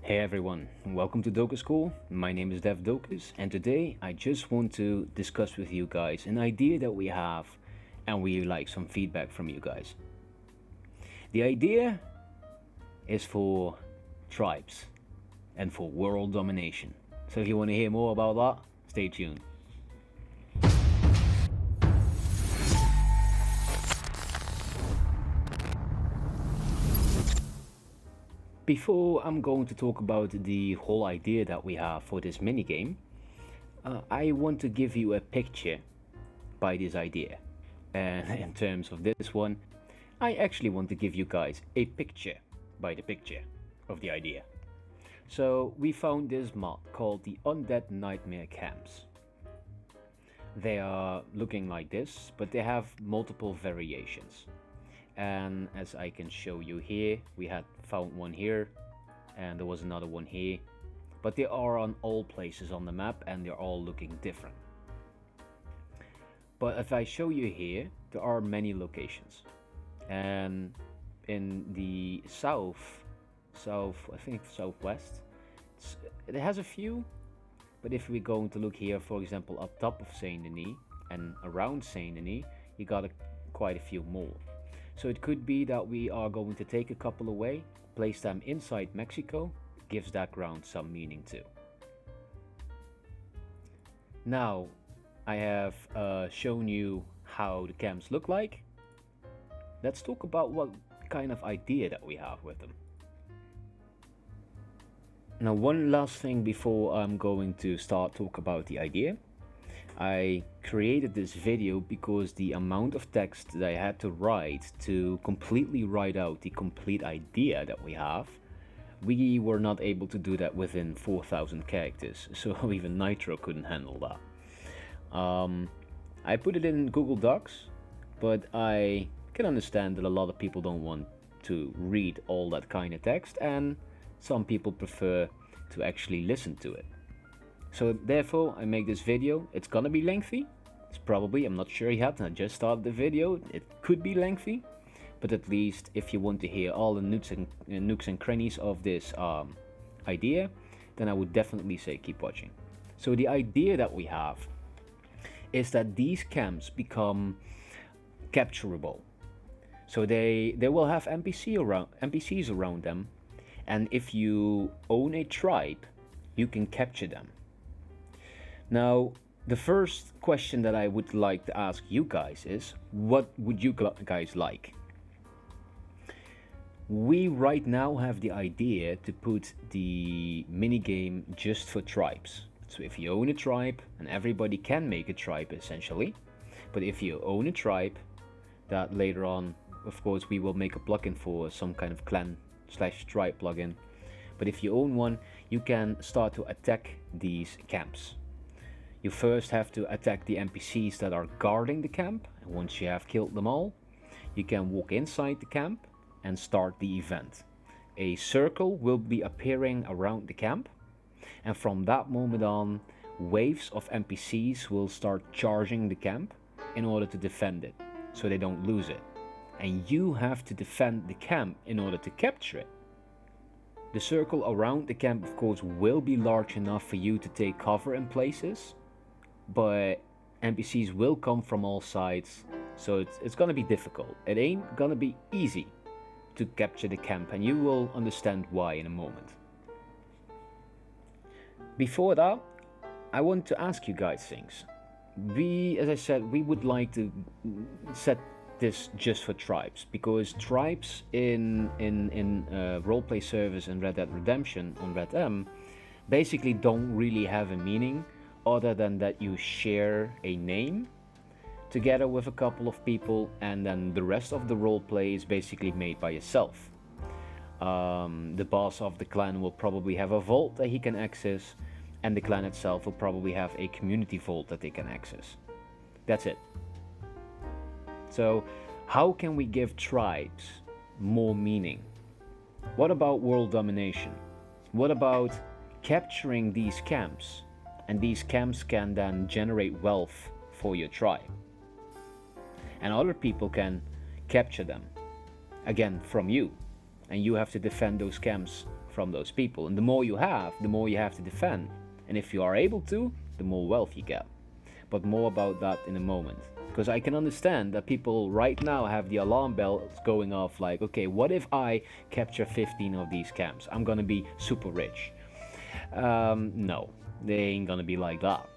Hey everyone, welcome to DokusCore. My name is Dokus, and today I just want to discuss with you guys an idea that we have, and we like some feedback from you guys. The idea is for tribes and for world domination. So if you want to hear more about that, stay tuned. Before I'm going to talk about the whole idea that we have for this minigame, I want to give you a picture by this idea. And in terms of this one, I actually want to give you guys a picture by the picture of the idea. So we found this mod called the Undead Nightmare Camps. They are looking like this, but they have multiple variations. And as I can show you here, we had found one here and there was another one here, but they are on all places on the map and they're all looking different. But if I show you here, there are many locations, and in the south, I think southwest, it has a few, but if we're going to look here, for example, up top of Saint Denis and around Saint Denis, you got quite a few more. So it could be that we are going to take a couple away, place them inside Mexico, gives that ground some meaning too. Now, I have shown you how the camps look like. Let's talk about what kind of idea that we have with them. Now, one last thing before I'm going to start talk about the idea. I created this video because the amount of text that I had to write to completely write out the complete idea that we have, we were not able to do that within 4,000 characters, so even Nitro couldn't handle that. I put it in Google Docs, but I can understand that a lot of people don't want to read all that kind of text, and some people prefer to actually listen to it. So therefore I make this video. It's gonna be lengthy. It's probably, I'm not sure yet, I just started the video. It could be lengthy, but at least if you want to hear all the nooks and crannies of this idea, then I would definitely say keep watching. So the idea that we have is that these camps become capturable. So they will have NPCs around them, and if you own a tribe, you can capture them. Now, the first question that I would like to ask you guys is, what would you guys like? We right now have the idea to put the minigame just for tribes. So if you own a tribe, and everybody can make a tribe essentially, but if you own a tribe, that later on, of course, we will make a plugin for some kind of clan/tribe plugin. But if you own one, you can start to attack these camps. You first have to attack the NPCs that are guarding the camp, and once you have killed them all, you can walk inside the camp and start the event. A circle will be appearing around the camp, and from that moment on, waves of NPCs will start charging the camp in order to defend it, so they don't lose it. And you have to defend the camp in order to capture it. The circle around the camp, of course, will be large enough for you to take cover in places, but NPCs will come from all sides, so it's gonna be difficult. It ain't gonna be easy to capture the camp, and you will understand why in a moment. Before that, I want to ask you guys things. As I said, we would like to set this just for tribes, because tribes in roleplay servers and Red Dead Redemption on RedM basically don't really have a meaning other than that you share a name together with a couple of people, and then the rest of the roleplay is basically made by yourself. The boss of the clan will probably have a vault that he can access, and the clan itself will probably have a community vault that they can access. That's it. So how can we give tribes more meaning? What about world domination? What about capturing these camps? And these camps can then generate wealth for your tribe. And other people can capture them, again, from you. And you have to defend those camps from those people. And the more you have to defend. And if you are able to, the more wealth you get. But more about that in a moment. Because I can understand that people right now have the alarm bells going off like, okay, what if I capture 15 of these camps? I'm gonna be super rich. No, they ain't gonna be like that.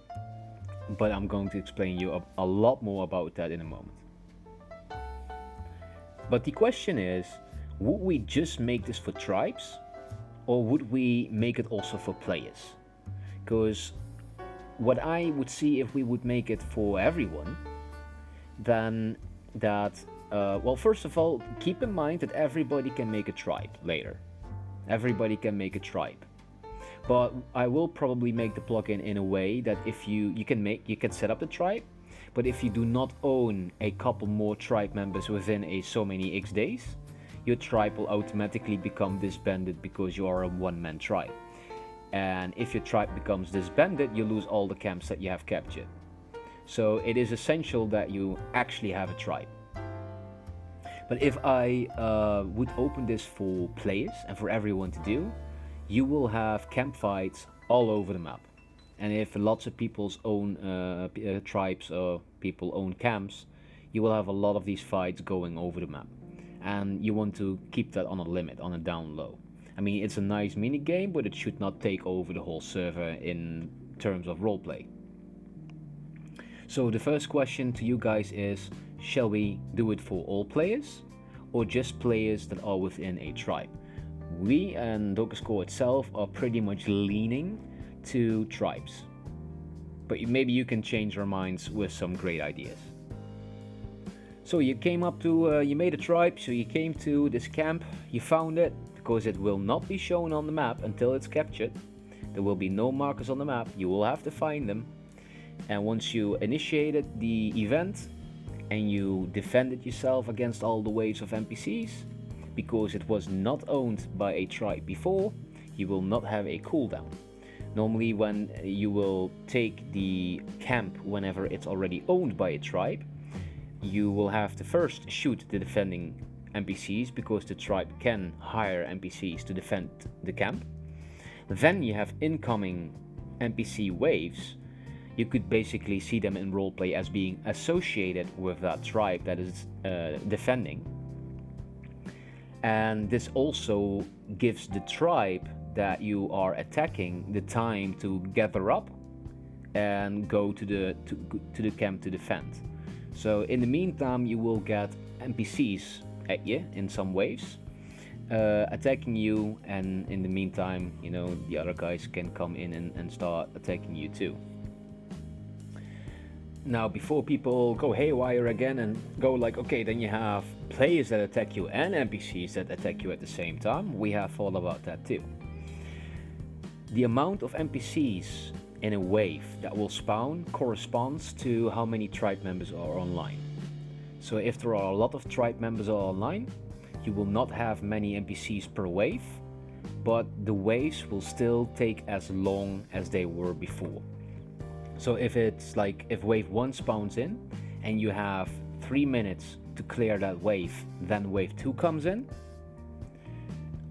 But I'm going to explain you a lot more about that in a moment. But the question is, would we just make this for tribes? Or would we make it also for players? Because what I would see if we would make it for everyone, then that, well, first of all, keep in mind that everybody can make a tribe later. Everybody can make a tribe. But I will probably make the plugin in a way that if you can set up the tribe, but if you do not own a couple more tribe members within so many X days, your tribe will automatically become disbanded because you are a one-man tribe. And if your tribe becomes disbanded, you lose all the camps that you have captured. So it is essential that you actually have a tribe. But if I would open this for players and for everyone to do, you will have camp fights all over the map. And if lots of people's own tribes or people own camps, you will have a lot of these fights going over the map. And you want to keep that on a limit, on a down low. I mean, it's a nice mini game, but it should not take over the whole server in terms of roleplay. So the first question to you guys is, shall we do it for all players or just players that are within a tribe? We and DokusCore itself are pretty much leaning to tribes. But maybe you can change your minds with some great ideas. So you came up to, you made a tribe, so you came to this camp, you found it, because it will not be shown on the map until it's captured. There will be no markers on the map, you will have to find them. And once you initiated the event and you defended yourself against all the waves of NPCs, because it was not owned by a tribe before, you will not have a cooldown. Normally when you will take the camp whenever it's already owned by a tribe, you will have to first shoot the defending NPCs because the tribe can hire NPCs to defend the camp. Then you have incoming NPC waves. You could basically see them in roleplay as being associated with that tribe that is defending. And this also gives the tribe that you are attacking the time to gather up and go to the camp to defend. So in the meantime, you will get NPCs at you in some waves, attacking you, and in the meantime, you know, the other guys can come in and start attacking you too. Now, before people go haywire again and go like, okay, then you have players that attack you and NPCs that attack you at the same time, we have thought about that too. The amount of NPCs in a wave that will spawn corresponds to how many tribe members are online. So if there are a lot of tribe members are online, you will not have many NPCs per wave, but the waves will still take as long as they were before. So if it's like, if wave 1 spawns in and you have 3 minutes to clear that wave, then wave 2 comes in.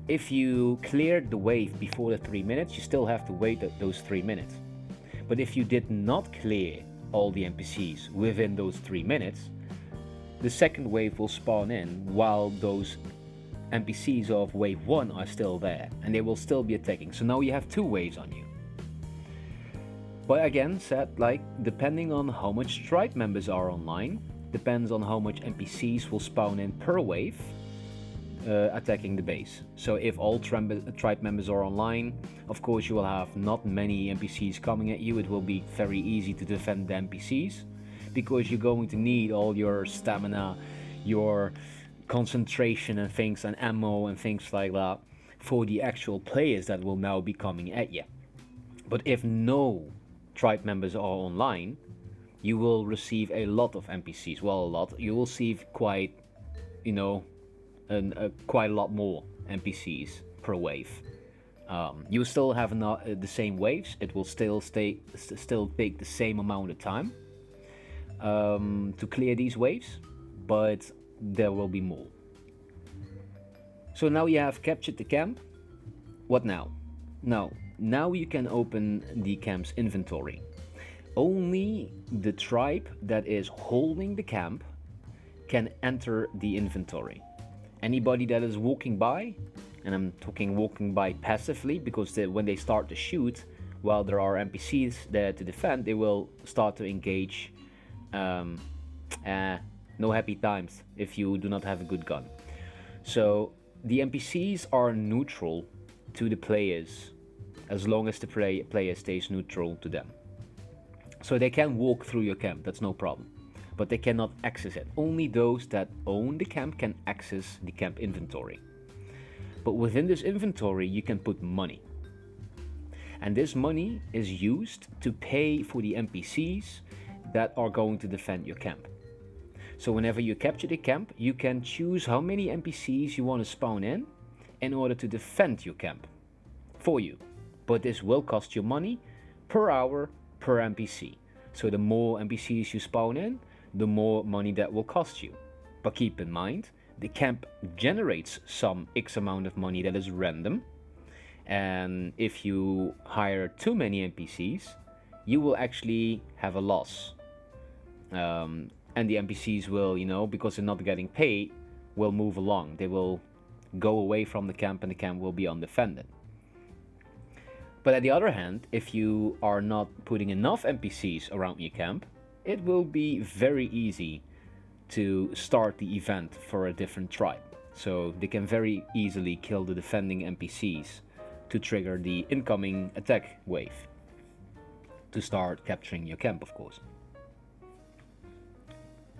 If you cleared the wave before the 3 minutes, you still have to wait those 3 minutes. But if you did not clear all the NPCs within those 3 minutes, the second wave will spawn in while those NPCs of wave 1 are still there, and they will still be attacking. So now you have 2 waves on you. But again, said, like, depending on how much tribe members are online, depends on how much NPCs will spawn in per wave, attacking the base. So if all tribe members are online, of course you will have not many NPCs coming at you. It will be very easy to defend the NPCs, because you're going to need all your stamina, your concentration and things, and ammo and things like that for the actual players that will now be coming at you. But if no tribe members are online, you will receive a lot of NPCs. Well, a lot. You will receive quite, you know, quite a lot more NPCs per wave. You still have the same waves. It will still take the same amount of time to clear these waves, but there will be more. So now you have captured the camp. what now? Now you can open the camp's inventory. Only the tribe that is holding the camp can enter the inventory. Anybody that is walking by, and I'm talking walking by passively, because when they start to shoot, while there are NPCs there to defend, they will start to engage. No happy times if you do not have a good gun. So the NPCs are neutral to the players as long as the player stays neutral to them. So they can walk through your camp, that's no problem. But they cannot access it. Only those that own the camp can access the camp inventory. But within this inventory you can put money. And this money is used to pay for the NPCs that are going to defend your camp. So whenever you capture the camp, you can choose how many NPCs you want to spawn in order to defend your camp for you. But this will cost you money per hour per NPC. So the more NPCs you spawn in, the more money that will cost you. But keep in mind, the camp generates some X amount of money that is random. And if you hire too many NPCs, you will actually have a loss. And the NPCs will, because they're not getting paid, will move along. They will go away from the camp and the camp will be undefended. But on the other hand, if you are not putting enough NPCs around your camp, it will be very easy to start the event for a different tribe. So they can very easily kill the defending NPCs to trigger the incoming attack wave to start capturing your camp, of course.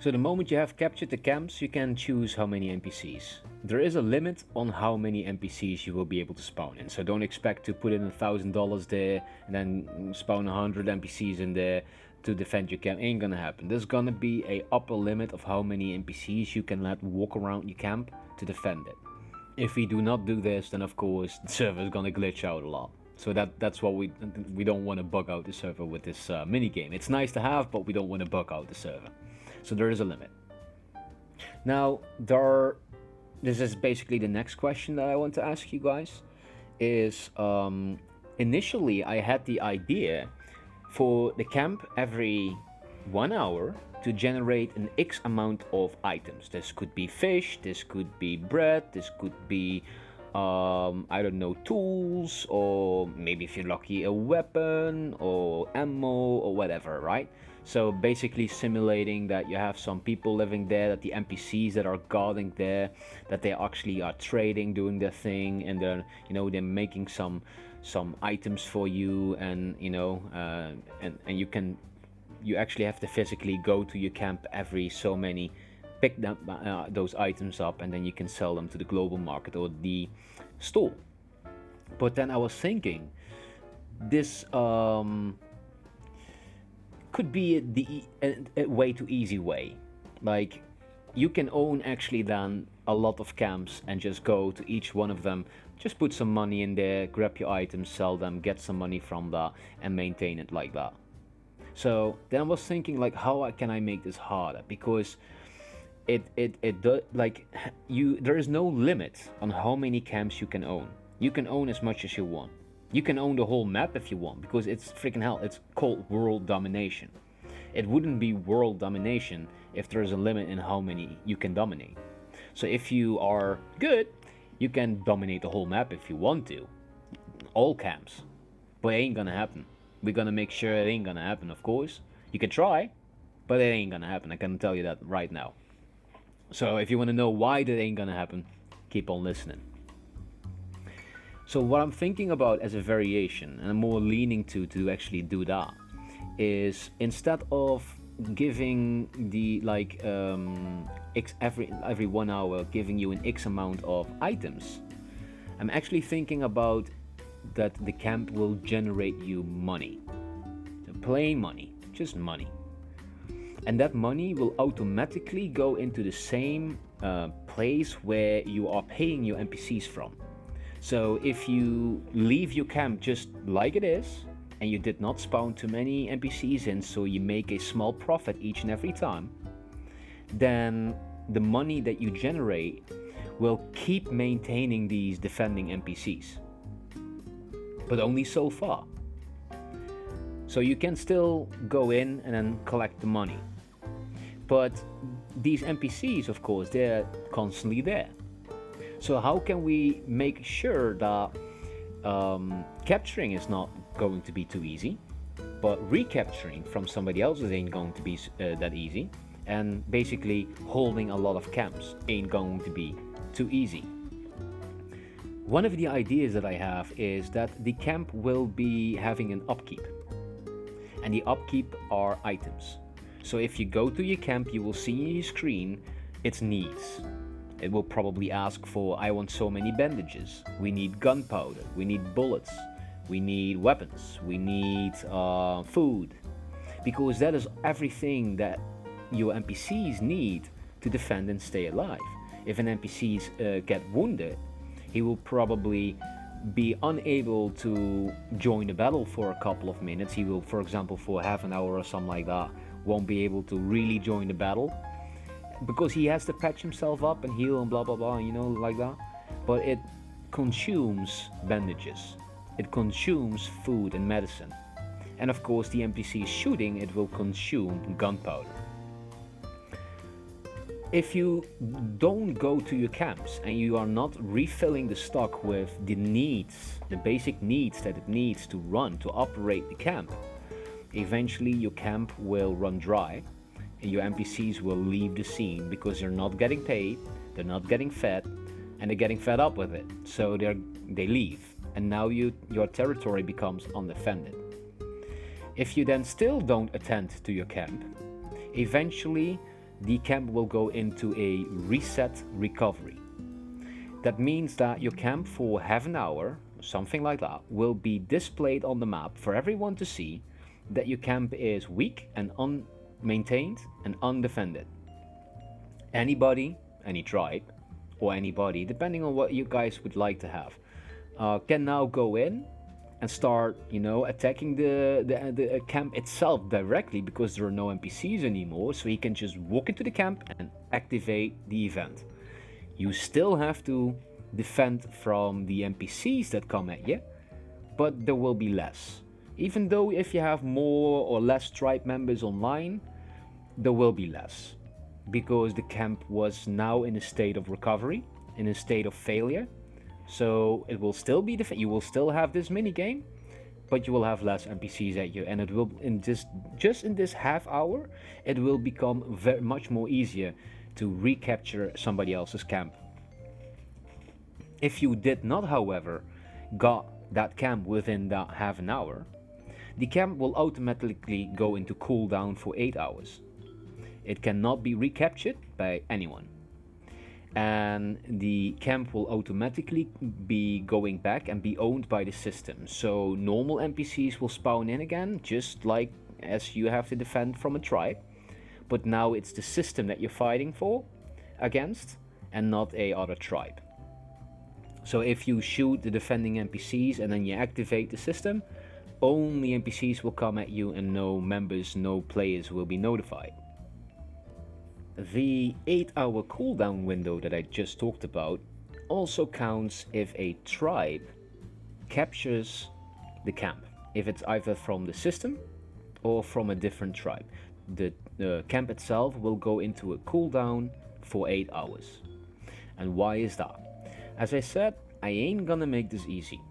So the moment you have captured the camps, you can choose how many NPCs. There is a limit on how many NPCs you will be able to spawn in. So don't expect to put in $1,000 there and then spawn 100 NPCs in there to defend your camp. Ain't gonna happen. There's gonna be a upper limit of how many NPCs you can let walk around your camp to defend it. If we do not do this, then of course the server is gonna glitch out a lot. So that's what we don't want to bug out the server with this mini game. It's nice to have, but we don't want to bug out the server. So there is a limit. Now this is basically the next question that I want to ask you guys. Is initially I had the idea for the camp every 1 hour to generate an X amount of items. This could be fish, this could be bread, this could be I don't know, tools, or maybe if you're lucky a weapon or ammo or whatever, right? So basically simulating that you have some people living there, that the NPCs that are guarding there, that they actually are trading, doing their thing, and they're making some items for you, and and you actually have to physically go to your camp every so many, pick them, those items up, and then you can sell them to the global market or the store. But then I was thinking, this could be a way too easy way. Like, you can own actually then a lot of camps and just go to each one of them, just put some money in there, grab your items, sell them, get some money from that, and maintain it like that. So then I was thinking, like, how can I make this harder? Because there is no limit on how many camps you can own. You can own as much as you want. You can own the whole map if you want, because it's freaking hell. It's called world domination. It wouldn't be world domination if there's a limit in how many you can dominate. So if you are good, you can dominate the whole map if you want to. All camps. But it ain't gonna happen. We're gonna make sure it ain't gonna happen, of course. You can try, but it ain't gonna happen. I can tell you that right now. So if you want to know why that ain't gonna happen, keep on listening. So what I'm thinking about as a variation, and I'm more leaning to actually do that, is instead of giving the every 1 hour giving you an X amount of items, I'm actually thinking about that the camp will generate you money. So plain money, just money. And that money will automatically go into the same place where you are paying your NPCs from. So if you leave your camp just like it is, and you did not spawn too many NPCs in, so you make a small profit each and every time, then the money that you generate will keep maintaining these defending NPCs. but only so far. So you can still go in and then collect the money. But these NPCs, of course, they're constantly there. So how can we make sure that capturing is not going to be too easy, but recapturing from somebody else ain't going to be that easy, and basically holding a lot of camps ain't going to be too easy? One of the ideas that I have is that the camp will be having an upkeep, and the upkeep are items. So if you go to your camp, you will see in your screen its needs. It will probably ask for, I want so many bandages, we need gunpowder, we need bullets, we need weapons, we need food, because that is everything that your NPCs need to defend and stay alive. If an NPC get wounded, he will probably be unable to join the battle for a couple of minutes. He will, for example, for half an hour or something like that, won't be able to really join the battle, because he has to patch himself up and heal and blah blah blah, you know, like that. But it consumes bandages, it consumes food and medicine, and of course the NPC shooting, it will consume gunpowder. If you don't go to your camps and you are not refilling the stock with the needs, the basic needs that it needs to run, to operate the camp, eventually your camp will run dry and your NPCs will leave the scene because they're not getting paid, they're not getting fed, and they're getting fed up with it. So they leave, and now your territory becomes undefended. If you then still don't attend to your camp, eventually the camp will go into a reset recovery. That means that your camp for half an hour, something like that, will be displayed on the map for everyone to see that your camp is weak and unmaintained and undefended. Anybody, any tribe, or anybody, depending on what you guys would like to have, can now go in and start, attacking the camp itself directly, because there are no NPCs anymore. So he can just walk into the camp and activate the event. You still have to defend from the NPCs that come at you, but there will be less. Even though if you have more or less tribe members online, there will be less, because the camp was now in a state of recovery, in a state of failure. So it will still be you will still have this mini game, but you will have less NPCs at you, and it will just in this half hour, it will become much more easier to recapture somebody else's camp. If you did not, however, got that camp within that half an hour, the camp will automatically go into cooldown for 8 hours. It cannot be recaptured by anyone, and the camp will automatically be going back and be owned by the system. So normal NPCs will spawn in again, just like as you have to defend from a tribe, but now it's the system that you're fighting for against, and not a other tribe. So if you shoot the defending NPCs and then you activate the system, only NPCs will come at you, and no members, no players will be notified. The 8-hour cooldown window that I just talked about also counts if a tribe captures the camp, if it's either from the system or from a different tribe. The camp itself will go into a cooldown for 8 hours. And why is that? As I said, I ain't gonna make this easy.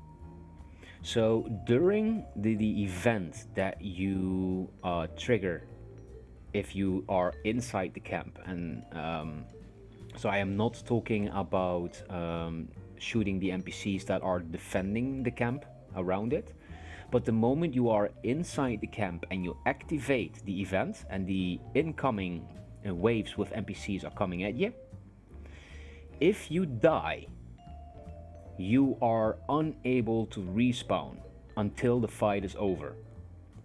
So during the event that you trigger, if you are inside the camp, and so I am not talking about shooting the NPCs that are defending the camp around it, but the moment you are inside the camp and you activate the event and the incoming waves with NPCs are coming at you, if you die, you are unable to respawn until the fight is over.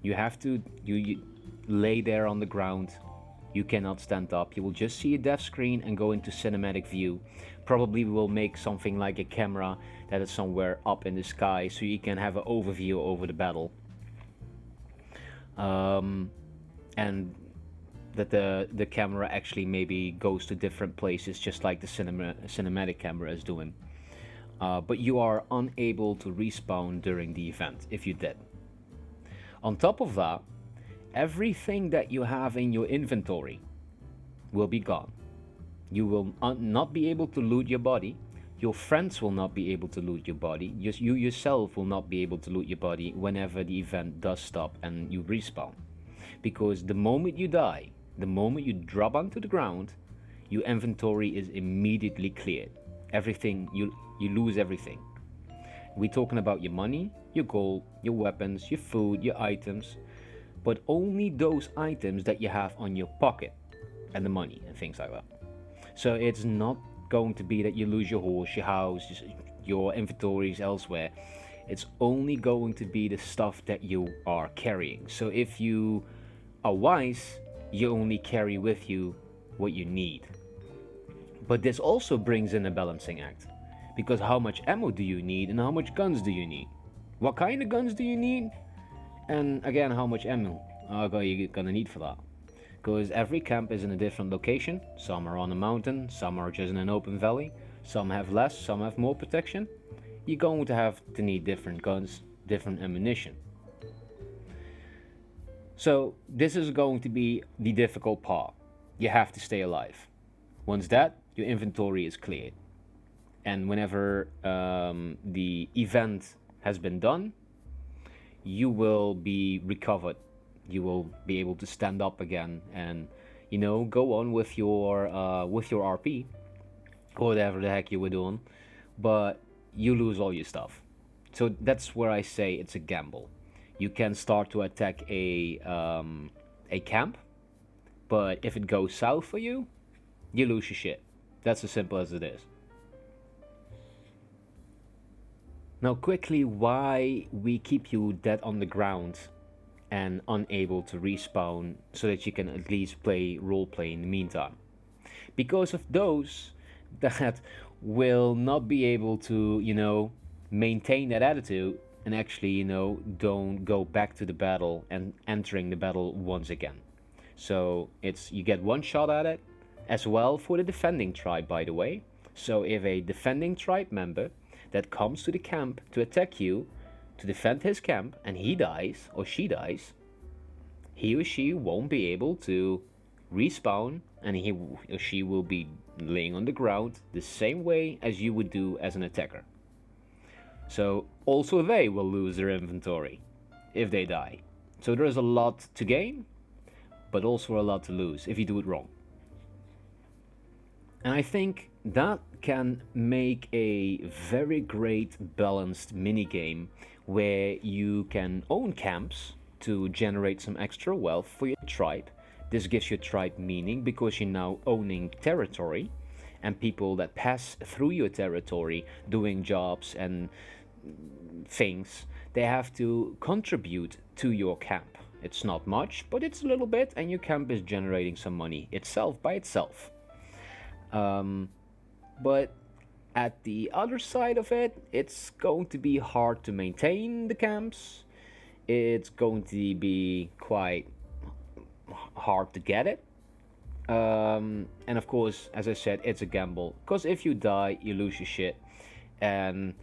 You have to you lay there on the ground. You cannot stand up. You will just see a death screen and go into cinematic view. Probably will make something like a camera that is somewhere up in the sky, so you can have an overview over the battle. And that the camera actually maybe goes to different places, just like the cinematic camera is doing. but you are unable to respawn during the event if you did. On top of that, everything that you have in your inventory will be gone. You will not be able to loot your body. Your friends will not be able to loot your body. You yourself will not be able to loot your body whenever the event does stop and you respawn. Because the moment you die, the moment you drop onto the ground, your inventory is immediately cleared. Everything, you lose everything. We're talking about your money, your gold, your weapons, your food, your items, but only those items that you have on your pocket and the money and things like that. So it's not going to be that you lose your horse, your house, your inventories elsewhere. It's only going to be the stuff that you are carrying. So if you are wise, you only carry with you what you need. But this also brings in a balancing act, because how much ammo do you need and how much guns do you need? What kind of guns do you need? And again, how much ammo are you gonna need for that? Because every camp is in a different location. Some are on a mountain, some are just in an open valley, some have less, some have more protection. You're going to have to need different guns, different ammunition. So this is going to be the difficult part. You have to stay alive. Once that, your inventory is cleared. And whenever the event has been done, you will be recovered. You will be able to stand up again and, go on with your RP, or whatever the heck you were doing. But you lose all your stuff. So that's where I say it's a gamble. You can start to attack a camp, but if it goes south for you, you lose your shit. That's as simple as it is. Now quickly, why we keep you dead on the ground and unable to respawn so that you can at least play roleplay in the meantime. Because of those that will not be able to, maintain that attitude and actually, don't go back to the battle and entering the battle once again. So you get one shot at it, as well for the defending tribe, by the way. So if a defending tribe member that comes to the camp to attack you, to defend his camp, and he dies or she dies, he or she won't be able to respawn, and he or she will be laying on the ground the same way as you would do as an attacker. So also they will lose their inventory if they die. So there is a lot to gain, but also a lot to lose if you do it wrong. And I think that can make a very great balanced minigame where you can own camps to generate some extra wealth for your tribe. This gives your tribe meaning because you're now owning territory, and people that pass through your territory doing jobs and things, they have to contribute to your camp. It's not much, but it's a little bit, and your camp is generating some money itself by itself. But at the other side of it, it's going to be hard to maintain the camps. It's going to be quite hard to get it. And of course, as I said, it's a gamble. Because if you die, you lose your shit. And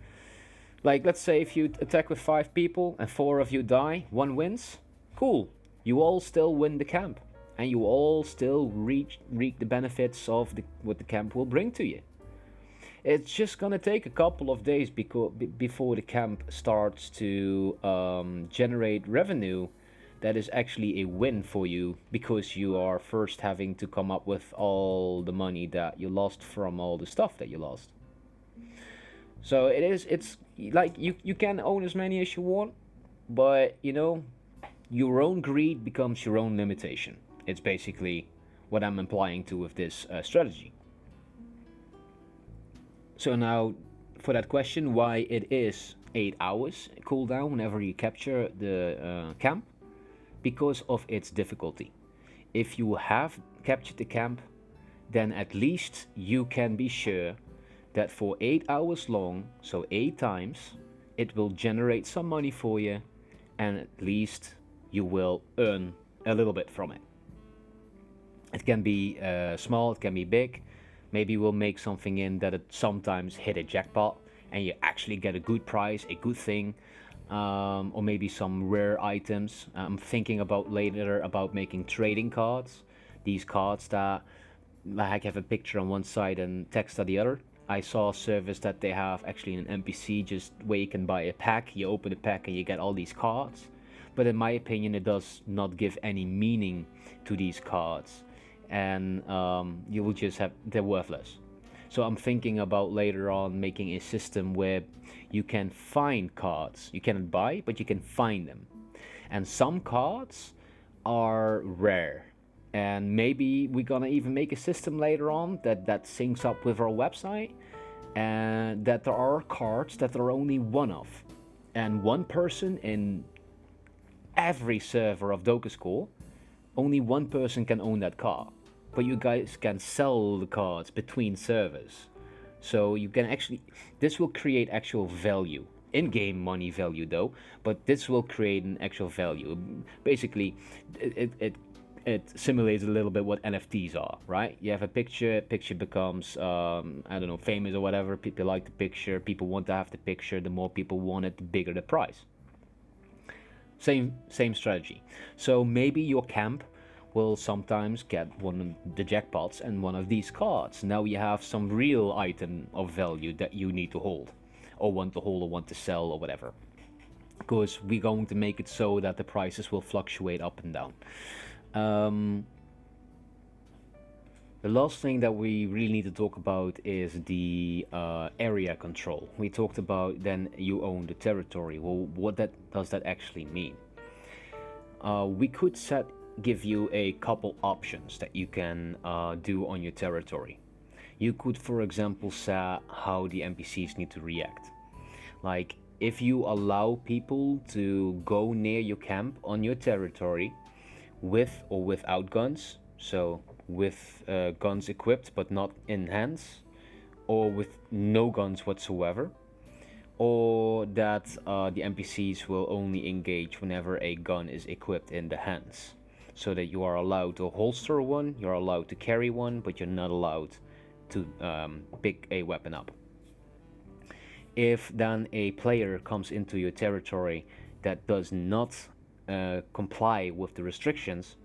let's say if you attack with 5 people and 4 of you die, 1 wins. Cool. You all still win the camp. And you all still reap the benefits of what the camp will bring to you. It's just gonna take a couple of days before the camp starts to generate revenue that is actually a win for you, because you are first having to come up with all the money that you lost from all the stuff that you lost. So it's like you can own as many as you want, but your own greed becomes your own limitation. It's basically what I'm implying to with this strategy. So now, for that question, why it is 8 hours cooldown whenever you capture the camp? Because of its difficulty. If you have captured the camp, then at least you can be sure that for 8 hours long, so 8 times, it will generate some money for you, and at least you will earn a little bit from it. It can be small, it can be big. Maybe we'll make something in that it sometimes hit a jackpot and you actually get a good price, a good thing, or maybe some rare items. I'm thinking about later about making trading cards. These cards that like have a picture on one side and text on the other. I saw a service that they have actually an NPC just where you can buy a pack. You open the pack and you get all these cards. But in my opinion, it does not give any meaning to these cards, and you will just have they're worthless. So I'm thinking about later on making a system where you can find cards. You cannot buy, but you can find them. And some cards are rare. And maybe we're gonna even make a system later on that syncs up with our website, and that there are cards that are only one of. And one person in every server of DokusCore, only one person can own that card. But you guys can sell the cards between servers. So you can actually, this will create actual value. In-game money value though, but this will create an actual value. Basically, it simulates a little bit what NFTs are, right? You have a picture becomes, I don't know, famous or whatever. People like the picture, people want to have the picture. The more people want it, the bigger the price. Same strategy. So maybe your camp will sometimes get one of the jackpots and one of these cards. Now you have some real item of value that you need to hold, or want to hold, or want to sell, or whatever. Because we're going to make it so that the prices will fluctuate up and down. The last thing that we really need to talk about is the area control. We talked about then you own the territory. Well, what does that actually mean? We could give you a couple options that you can do on your territory. You could, for example, set how the NPCs need to react. Like, if you allow people to go near your camp on your territory with or without guns, so with guns equipped but not in hands, or with no guns whatsoever, or that the NPCs will only engage whenever a gun is equipped in the hands, so that you are allowed to holster one, you're allowed to carry one, but you're not allowed to pick a weapon up. If then a player comes into your territory that does not comply with the restrictions,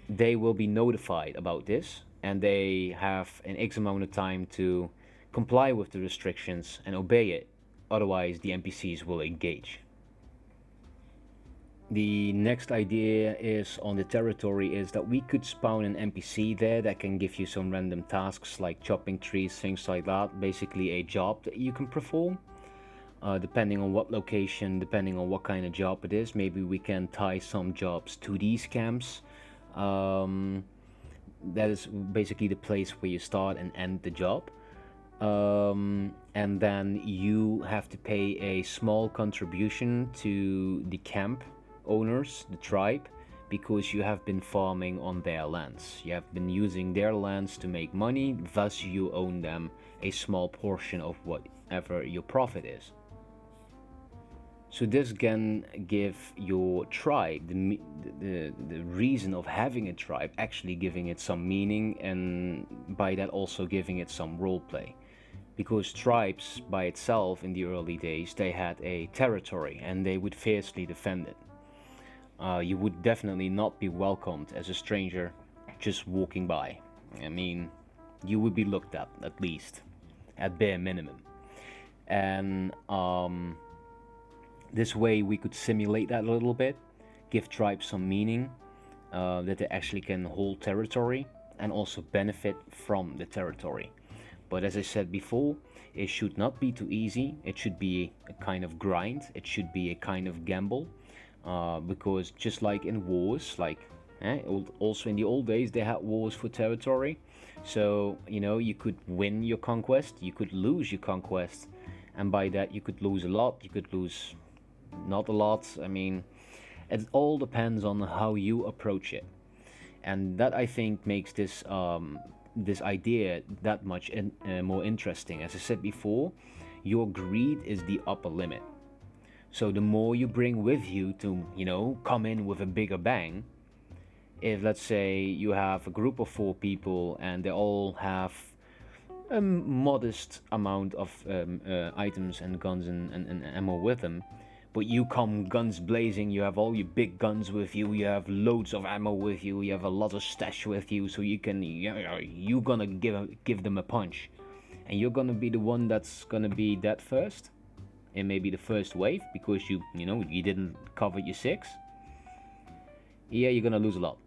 they will be notified about this, and they have an X amount of time to comply with the restrictions and obey it. Otherwise, the NPCs will engage. The next idea is on the territory is that we could spawn an NPC there that can give you some random tasks like chopping trees, things like that. Basically a job that you can perform. Depending on what location, depending on what kind of job it is. Maybe we can tie some jobs to these camps. That is basically the place where you start and end the job. And then you have to pay a small contribution to the camp owners, the tribe, because you have been farming on their lands. You have been using their lands to make money, thus you own them a small portion of whatever your profit is. So this can give your tribe the reason of having a tribe, actually giving it some meaning, and by that also giving it some roleplay. Because tribes by itself in the early days, they had a territory and they would fiercely defend it. You would definitely not be welcomed as a stranger just walking by. I mean, you would be looked at least, at bare minimum. And this way we could simulate that a little bit, give tribes some meaning, that they actually can hold territory and also benefit from the territory. But as I said before, it should not be too easy. It should be a kind of grind. It should be a kind of gamble. Because just like in wars, also in the old days they had wars for territory. So, you could win your conquest, you could lose your conquest, and by that you could lose a lot, you could lose not a lot. I mean, it all depends on how you approach it. And that, I think, makes this idea that much more interesting. As I said before, your greed is the upper limit. So the more you bring with you to, come in with a bigger bang, if let's say you have a group of 4 people and they all have a modest amount of items and guns and ammo with them. But you come guns blazing, you have all your big guns with you, you have loads of ammo with you, you have a lot of stash with you, so you're gonna give them a punch. And you're gonna be the one that's gonna be dead first, and maybe the first wave, because you didn't cover your 6. Yeah, you're gonna lose a lot.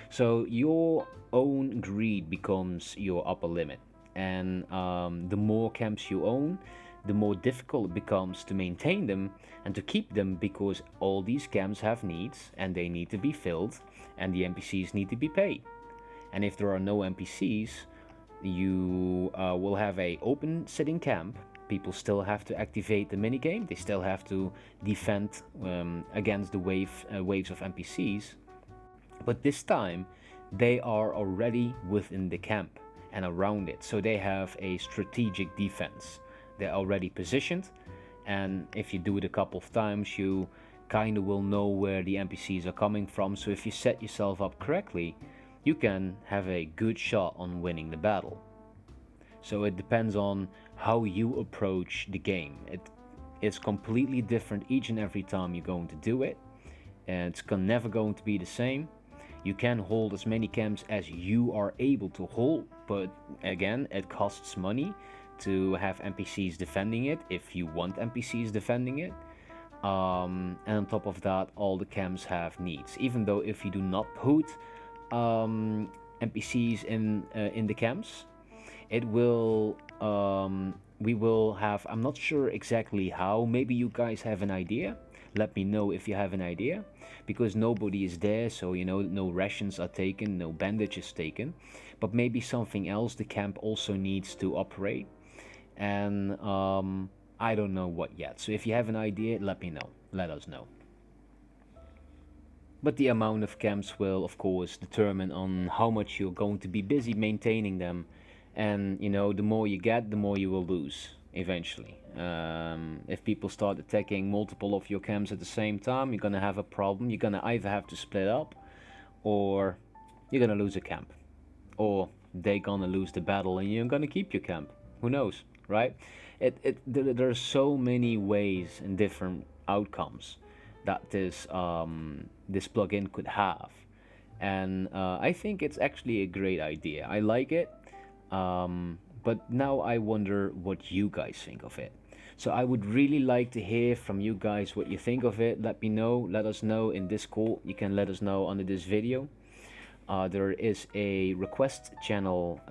So your own greed becomes your upper limit, and the more camps you own, the more difficult it becomes to maintain them and to keep them, because all these camps have needs and they need to be filled, and the NPCs need to be paid. And if there are no NPCs, you will have a open sitting camp. People still have to activate the minigame, they still have to defend against the waves of NPCs, but this time they are already within the camp and around it, so they have a strategic defense. They're already positioned, and if you do it a couple of times, you kind of will know where the NPCs are coming from. So if you set yourself up correctly, you can have a good shot on winning the battle. So it depends on how you approach the game. It's completely different each and every time you're going to do it, and it's never going to be the same. You can hold as many camps as you are able to hold, but again, it costs money to have NPCs defending it, if you want NPCs defending it. And on top of that, all the camps have needs. Even though if you do not put NPCs in the camps, it will we will have, I'm not sure exactly how, maybe you guys have an idea. Let me know if you have an idea, because nobody is there, so no rations are taken, no bandages taken, but maybe something else the camp also needs to operate. And I don't know what yet. So if you have an idea, let me know. Let us know. But the amount of camps will, of course, determine on how much you're going to be busy maintaining them. And the more you get, the more you will lose eventually. If people start attacking multiple of your camps at the same time, you're gonna have a problem. You're gonna either have to split up, or you're gonna lose a camp, or they're gonna lose the battle and you're gonna keep your camp. Who knows? Right? There are so many ways and different outcomes that this plugin could have, and I think it's actually a great idea. I like it, but now I wonder what you guys think of it. So I would really like to hear from you guys what you think of it. Let me know. Let us know in Discord. You can let us know under this video. There is a request channel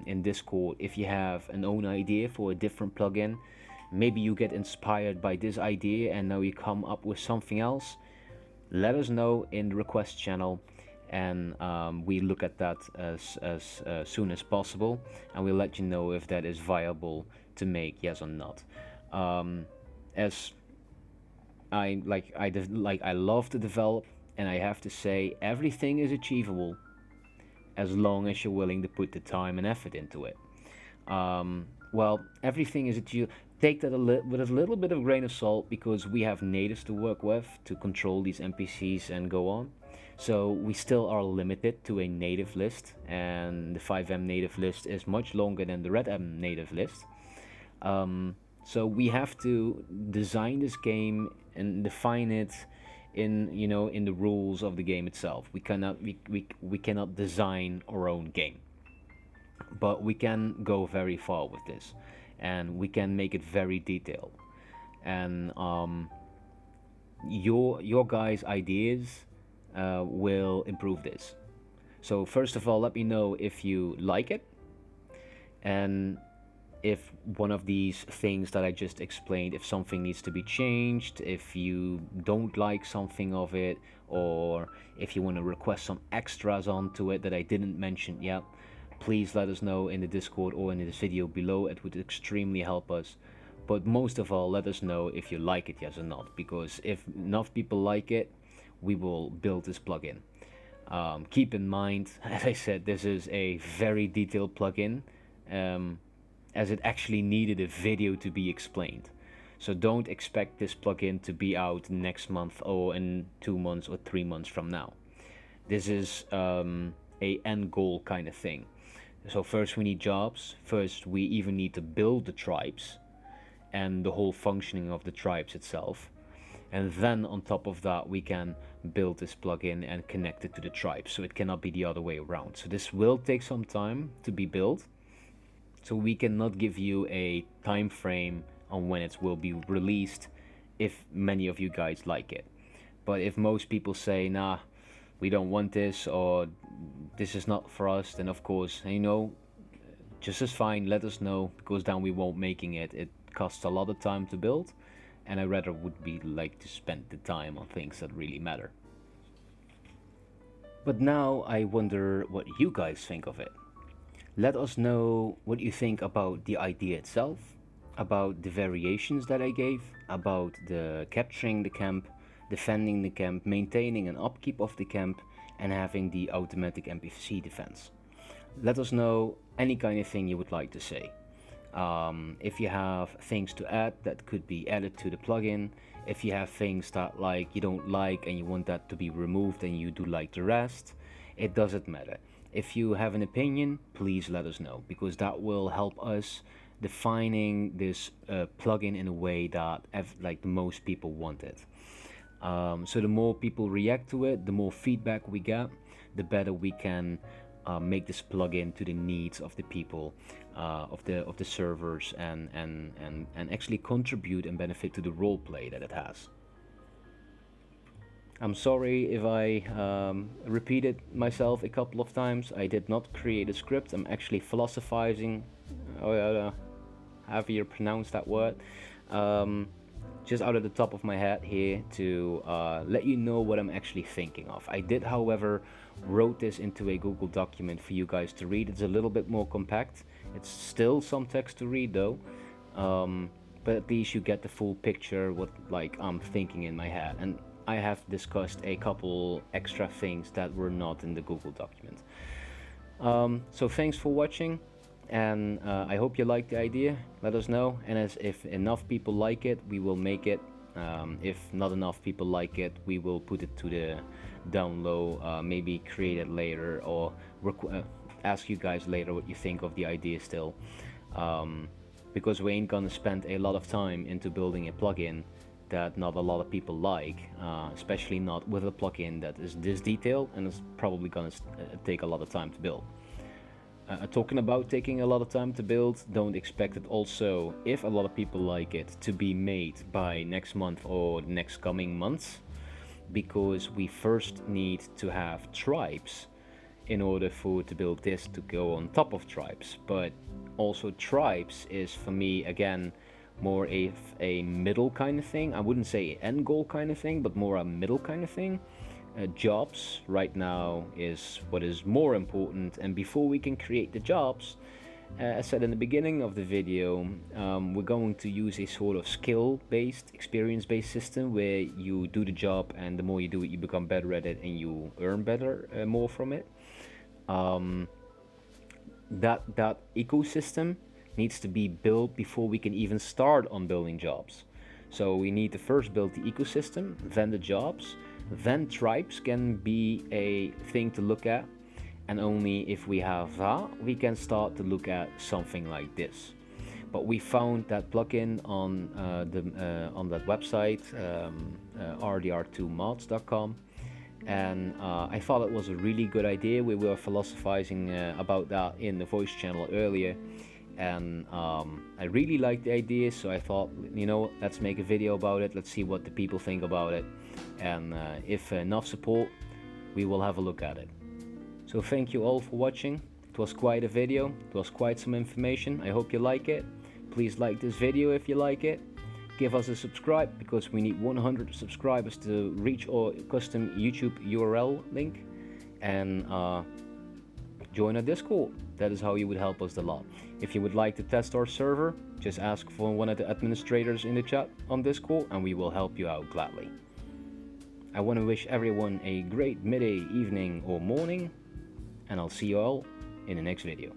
in Discord if you have an own idea for a different plugin. Maybe you get inspired by this idea and now you come up with something else. Let us know in the request channel, and we look at that as soon as possible, and we'll let you know if that is viable to make, yes or not. As I love to develop, and I have to say, everything is achievable as long as you're willing to put the time and effort into it. Well, everything is achievable. Take that with a little bit of grain of salt, because we have natives to work with to control these NPCs and go on. So we still are limited to a native list, and the 5M native list is much longer than the RedM native list. So we have to design this game and define it in the rules of the game itself. We cannot design our own game, but we can go very far with this, and we can make it very detailed. And your guys' ideas will improve this. So first of all, let me know if you like it, and if one of these things that I just explained, if something needs to be changed, if you don't like something of it, or if you want to request some extras onto it that I didn't mention yet, please let us know in the Discord or in this video below. It would extremely help us. But most of all, let us know if you like it, yes or not, because if enough people like it, we will build this plugin. Keep in mind, as I said, this is a very detailed plugin, as it actually needed a video to be explained. So don't expect this plugin to be out next month or in 2 months or 3 months from now. This is a end goal kind of thing. So first we need jobs, first we even need to build the tribes and the whole functioning of the tribes itself. And then on top of that we can build this plugin and connect it to the tribe, so it cannot be the other way around. So this will take some time to be built, so we cannot give you a time frame on when it will be released if many of you guys like it. But if most people say, nah, we don't want this, or this is not for us, then of course, you know, just as fine, let us know, because then we won't making it. It costs a lot of time to build, and I rather would be like to spend the time on things that really matter. But now I wonder what you guys think of it. Let us know what you think about the idea itself, about the variations that I gave, about the capturing the camp, defending the camp, maintaining an upkeep of the camp, and having the automatic NPC defense. Let us know any kind of thing you would like to say. If you have things to add that could be added to the plugin, if you have things that like you don't like and you want that to be removed and you do like the rest, it doesn't matter. If you have an opinion, please let us know, because that will help us defining this plugin in a way that like the most people want it. So the more people react to it, the more feedback we get, the better we can make this plugin to the needs of the people, of the servers, and actually contribute and benefit to the roleplay that it has. I'm sorry if I repeated myself a couple of times. I did not create a script. I'm actually philosophizing. However you pronounce that word. Just out of the top of my head here to let you know what I'm actually thinking of. I did, however, wrote this into a Google document for you guys to read. It's a little bit more compact. It's still some text to read though, but at least you get the full picture what like I'm thinking in my head. And I have discussed a couple extra things that were not in the Google document. So thanks for watching. And I hope you like the idea. Let us know, and if enough people like it, we will make it. If not enough people like it, we will put it to the down low, maybe create it later, or ask you guys later what you think of the idea still, because we ain't gonna spend a lot of time into building a plugin that not a lot of people like, especially not with a plugin that is this detailed, and it's probably gonna take a lot of time to build. Talking about taking a lot of time to build, don't expect it also, if a lot of people like it, to be made by next month or next coming months, because we first need to have tribes in order for to build this to go on top of tribes. But also tribes is for me again more a middle kind of thing. I wouldn't say end goal kind of thing, but more a middle kind of thing. Jobs right now is what is more important, and before we can create the jobs, as said in the beginning of the video, we're going to use a sort of skill-based, experience-based system where you do the job, and the more you do it, you become better at it, and you earn better, more from it. That ecosystem needs to be built before we can even start on building jobs. So we need to first build the ecosystem, then the jobs. Then tribes can be a thing to look at, and only if we have that, we can start to look at something like this. But we found that plugin on that website, rdr2mods.com, and I thought it was a really good idea. We were philosophizing about that in the voice channel earlier, and I really liked the idea, so I thought, you know, let's make a video about it, let's see what the people think about it, and if enough support, we will have a look at it. So thank you all for watching. It was quite a video, it was quite some information. I hope you like it. Please like this video if you like it. Give us a subscribe, because we need 100 subscribers to reach our custom YouTube URL link, and join our Discord. That is how you would help us a lot. If you would like to test our server, just ask for one of the administrators in the chat on Discord, and we will help you out gladly. I want to wish everyone a great midday, evening, or morning, and I'll see you all in the next video.